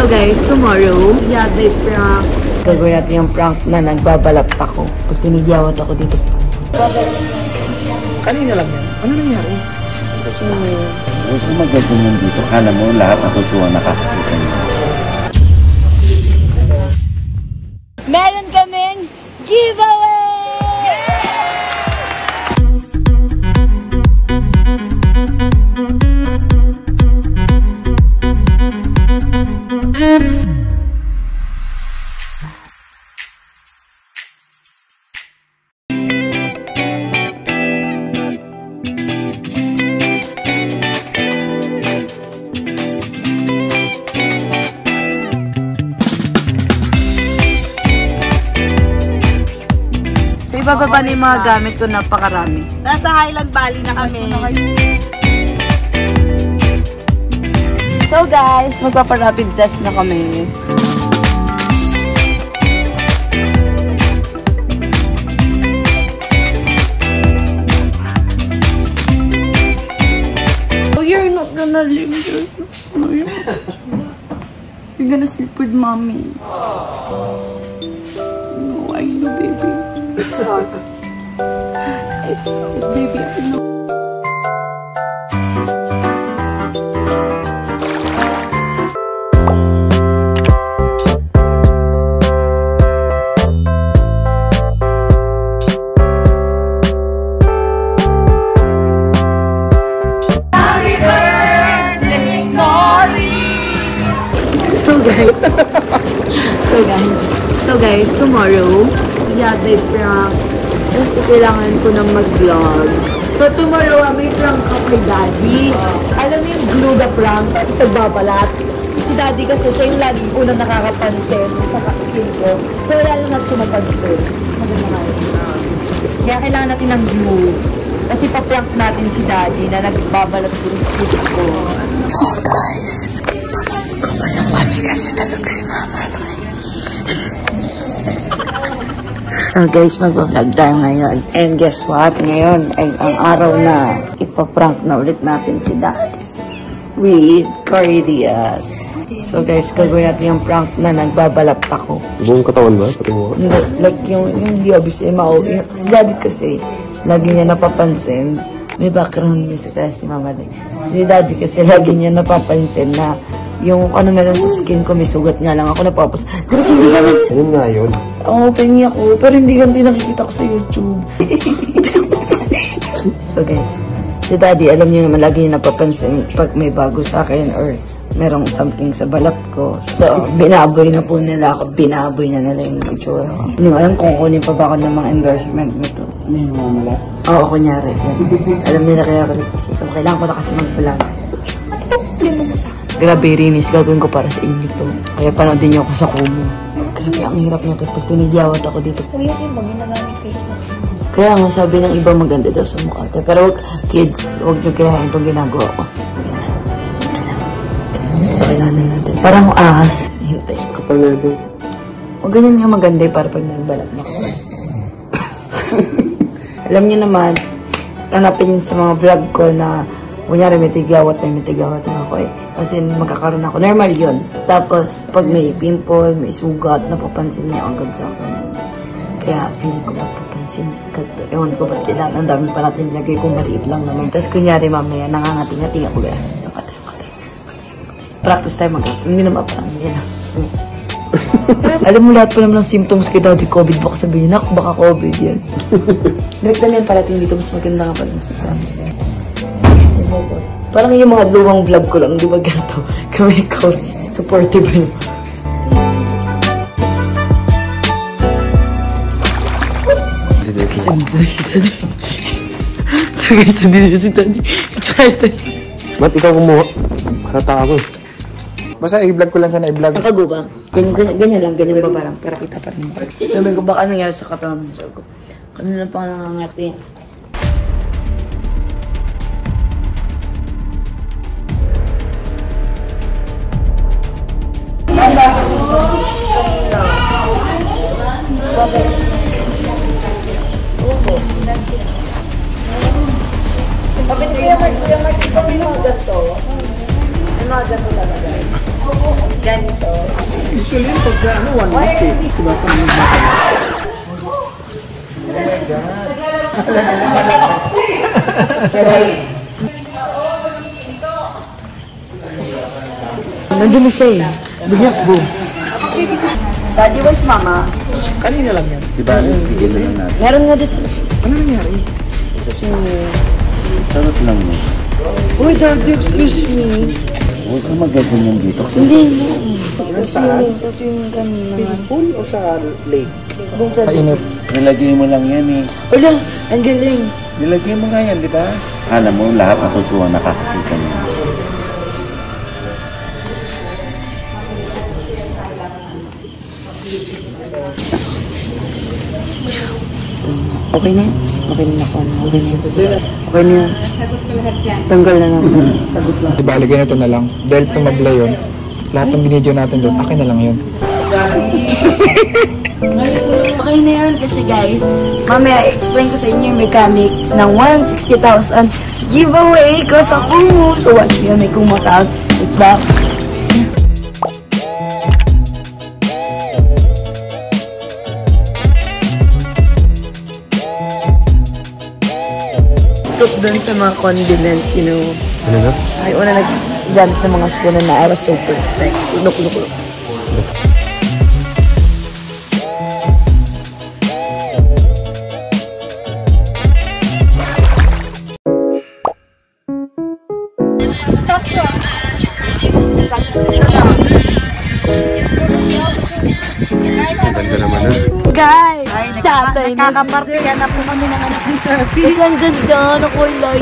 guys, tomorrow, may prank. Gagawin natin yung prank na nagbabalat ako. Pag tinigyawat ako dito. Kanina lang yan. Ano nangyari? Sa sumunod. Kung magaganyan dito, kala mo lahat natutuwa nakakakita niyo. Meron kaming giveaway! Ibababa na yung mga gamit ko, napakarami. Nasa Highland Valley na kami. So guys, magpapa-rapid test na kami. Oh, you're not gonna leave me. No, you're gonna sleep with mommy. No, I know, baby. It's hard. It's hard, baby. I know. Happy birthday, Mori! So guys, tomorrow, may prank. Kasi kailangan ko nang mag-vlog. So tomorrow, may prank ako kay Daddy. Alam mo yung glue the prank sa babalat? Si Daddy kasi siya yung laging unang nakakapansin sa skin ko. So wala lang natin siya mapansin. Maganda nga yun. Kaya kailangan natin ng glue. Kasi pa-prank natin si Daddy na nagbabalat ko yung skin ko. Oh guys, kumalang kami kasi talog si Mama. So guys, mag-vlog tayo ngayon. And guess what? Ngayon ay ang araw na ipaprank na ulit natin si Daddy with Cory Diaz. So guys, gagawin natin yung prank na nagbabalat ako. Buong katawan ba? Pati mo? Like yung hindi obviously si Daddy kasi, lagi niya napapansin. May background music kasi si Mama. Si Daddy kasi lagi niya napapansin na yung ano meron sa skin ko, may sugat nga lang ako napapos. Pero hindi ganun. Ganun nga yun. Oo, pengi ako. Pero hindi ganun nakikita ko sa YouTube. So guys, si Daddy, alam niyo naman, lagi niya napapansin pag may bago sa akin or merong something sa balat ko. So, binaboy na po nila ako. Binaboy na nila yung itsura ko. Hindi mo alam kung kunin pa ba ako ng mga endorsement nito. May mga mala. Oo, kunyari. Alam nila kaya ako. So, kailangan ko na kasi mag-vlog. Grabe, Rinis, gagawin ko para sa inyo to. Kaya panoodin niyo ako sa Kumu. Grabe, ang hirap natin pag tinigyawat ako dito. Kuya, yung bang ginagamit kayo? Kaya nga sabi ng iba maganda daw sa mukha. Pero kids, huwag niyo kirahin itong ginagawa ko. So, kailangan natin. Parang ahas. Hintay. Kapal na ito. Huwag ganyan nga maganda para pag nagbalat na ko. Alam niyo naman, hanapin niyo sa mga vlog ko na kunyari may tigawat na ako eh. Kasi magkakaroon ako. Normal yun. Tapos, pag may pimple, may sugat, napapansin niya agad sa akin. Kaya, feeling ko napapansin niya agad. Ewan ko ba't kailangan. Ang dami pa natin lagay kung maliit lang naman. Tapos, kunyari mamaya, nangangati-ngati ako gaya. Practice tayo mag-ato. Hindi naman parang yan lang. Alam mo lahat pa naman ng symptoms kay Daddy COVID. Baka sabihin, baka COVID yan. Direct na yan parating dito. Mas maganda nga pala sa kami. Parang yung mga luwang vlog ko lang, di ba ganito? Kami ko, supportive yun. So guys, nandito si Daddy. Excited. Ba't ikaw kumuha? Harata ako eh. Basta i-vlog ko lang sana i-vlog. Nakagubang. Ganyan lang, ganyan ba parang. Pero kita pa rin. Sabi ko, baka nangyari sa katawan mo. Sabi ko, kanina pa nangangati. Sabi ni Kuya Mark, ikaw may mga ganito. May mga ganito talaga. Ganito. Usually yun pagka ano, 150. Diba sa mga Nandiyan na siya eh. Bigyan, boom. Daddy, where's mama? kanina lang yan. Diba, tigilan lang natin. Meron nga doon sa... Ano nangyari? Sa swimming. Sarap lang mo. Uy, Daddy, excuse me. Huwag kang magaganyan dito. Hindi na. Sa swimming kanina nga. Pool o sa lake? Doon sa... Nilagay mo lang yan eh. Wala, ang galing. Nilagay mo nga yan, di ba? Alam mo, lahat natutuwa nakakakita niya. Okay na yan? Okay na ako. Okay na yan. Okay na yan. Tanggal na naman. Sagot lang. Ibali ganito na lang. Dahil sumablay yun, lahat ng binidyo natin doon, akin na lang yun. Okay na yan kasi guys, mamaya explain ko sa inyo yung mechanics ng 160,000 giveaway ko sa Kumu. So watch me on my Kumu account. It's back. Scoop dun sa mga condiments, you know. Ano na? Ay, una nag-gamit ng mga spoon na I was so perfect. Look. Ang ganda naman na. Guys! Tatay na Kakapartihan na po kami ng anak ni Sir P. kasi ang ganda na kulay.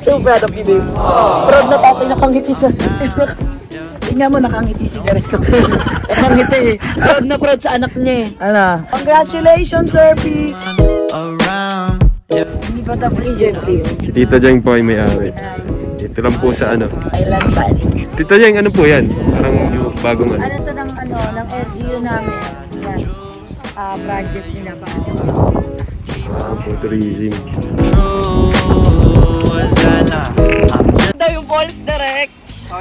So proud of you, babe. Proud na tatay nakangiti sa... Tingnan mo, nakangiti si Garito. Nakangiti eh. Proud na proud sa anak niya eh. Ano? Congratulations, Sir P. Hindi pa tapos si Jeffrey. Si Tita Jeng po ay may-ari. Ito lang po sa ano. Island Valley. Tita Jeng, ano po yan? Parang yung bagong ano. Ano to ng LGU namin. Yan. Project nila para sa mga turista. Tourism. Ito yung falls direct.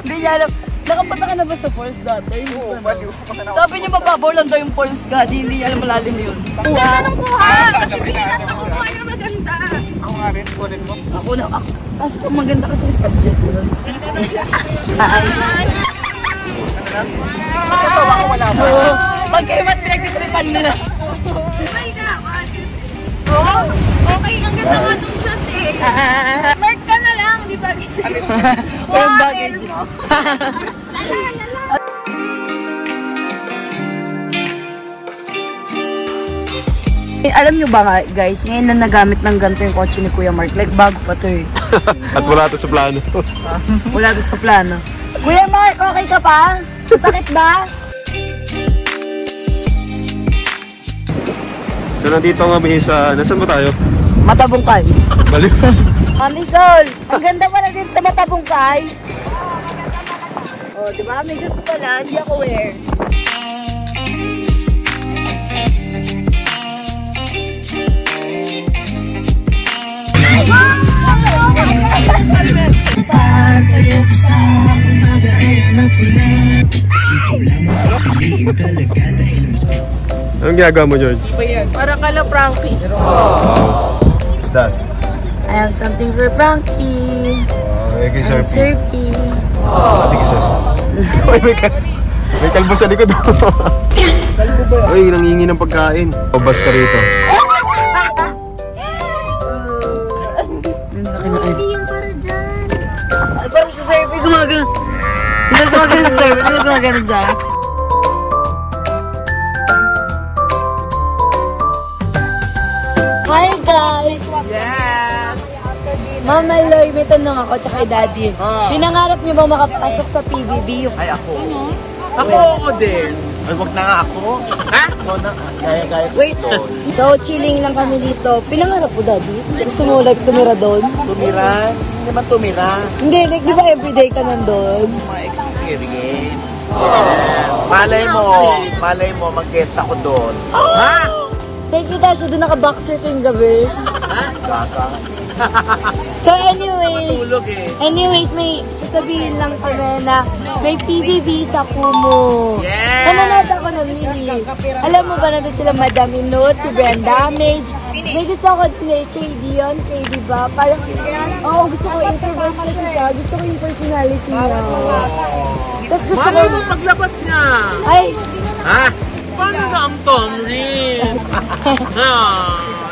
Hindi niya alam. Nakapunta ka na ba sa falls dati? Oo, baliw. Sabi niya mababaw lang daw yung falls ka. Hindi niya alam malalim yun. Anong kuha? Kasi hindi na siya kumuha na maganda. Ako na ako. Tapos kung maganda kasi sa subject ko nun. Ay. Oo. Pag kayo man pinagtitripan nila. Oh my God. Oh, okay, ang ganda nga nung shot eh. Mark ka na lang, di ba? Walang baggage. Alam nyo ba nga, guys, ngayon na nagamit ng ganito yung kotse ni Kuya Mark. Like, bago pa to eh. At wala to sa plano. Wala doon sa plano. Kuya Mark, okay ka pa? Sakit ba? So nandito kami sa... Nasaan ba tayo? Matabungkay. Baliw. Mami Sol, ang ganda pa na din sa Matabungkay. Oh, di ba? May gusto pala, hindi ako aware. Anong ginagawa mo, George? Parang kala Frankie. Wow. What's that? I have something for Frankie. Kay Sir P. Sir P. Ate kay Sir Uy, may kalbo sa likod. Kalbo ba? Uy, nangingi ng pagkain. O basta rito. Hindi yung para dyan. Parang sa Sir P gumagano. Hindi gumagano sa Sir P. Hindi gumagano dyan. Hi guys! Yes. Mama Loy, may tanong ako tsaka kay Daddy. Pinangarap niyo ba makapasok sa PBB? Ay, ako. Ako din. Ay, wag na nga ako. Ha? Ikaw na, gaya-gaya ko Wait, doon. so chilling lang kami dito. Pinangarap mo, Daddy? Gusto mo like tumira doon? Tumira? Hindi naman tumira. Hindi, like di ba everyday ka nandun? Mga experience. Malay mo, mag-guest ako doon. Thank you, Tasha. Doon naka-boxer ko yung gabi. Gaga. So anyway, anyways, may sasabihin lang kami na may PBB sa Kumu. Nanonood ako ng Lily. Alam mo ba nandun sila Madam Inut, si Brenda Damage. May gusto ko din eh, KD yun, KD ba? Parang, gusto ko introvert kasi siya. Gusto ko yung personality niya. Tapos gusto ko... Paano paglabas niya? Ay! Ha? Paano na ang Tomri?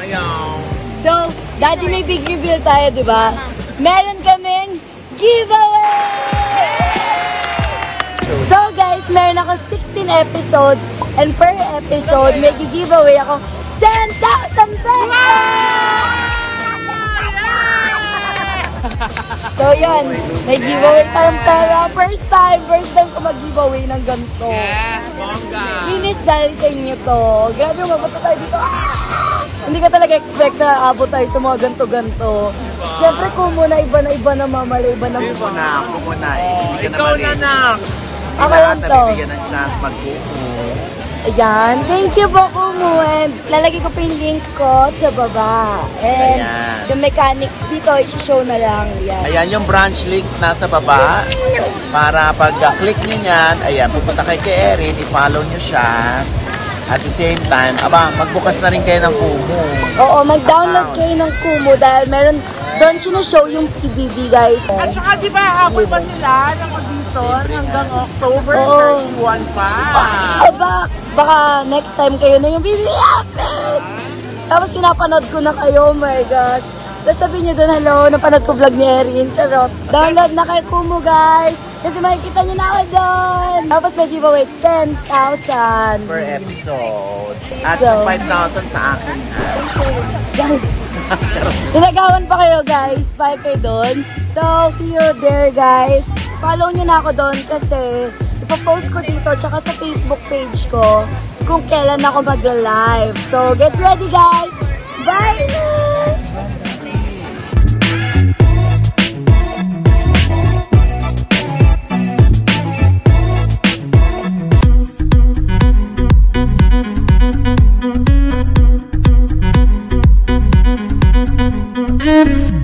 Ayaw. So, Daddy, may big reveal tayo, di ba? Meron kaming giveaway! So guys, meron ako 16 episodes and per episode, may giveaway ako 10,000 pesos! So yan, may giveaway tayong pera. First time ko mag-giveaway ng ganito. Bongga. Linis dahil sa inyo to. Grabe yung mabato tayo dito. Hindi ka talaga expect na abot tayo sa mga ganto-ganto. Siyempre kung muna iba na mamala, iba na Ako muna eh. Hindi ka Ikaw na na. Ako lang to. Bigyan ng chance magkuku. Ayan, thank you po Kumu. And lalagay ko pa yung link ko sa baba. And Ayan. yung mechanics dito, isi-show na lang. Ayan. Ayan yung branch link nasa baba. Para pag-click nyo yan, ayan, pupunta kay Erin, i-follow nyo siya. At the same time, magbukas na rin kayo ng Kumu. Oo, mag-download kayo ng Kumu dahil meron doon sinushow yung PBB guys. At saka di ba, habol pa sila ng audition hanggang October 31 pa. Baka next time kayo na yung PBB outfit! Tapos pinapanood ko na kayo, oh my gosh. Tapos sabihin nyo doon, hello, napanood ko vlog ni Erin, charot. Download na kay Kumu guys! Kasi makikita nyo na ako doon! Tapos may giveaway 10,000 Per episode. At So, 5,000 sa akin. Tinagawan pa kayo guys, bye kayo doon. So, see you there guys. Follow nyo na ako doon kasi ipopost ko dito tsaka sa Facebook page ko kung kailan ako mag-live. So, get ready guys! Bye na! Mm-hmm.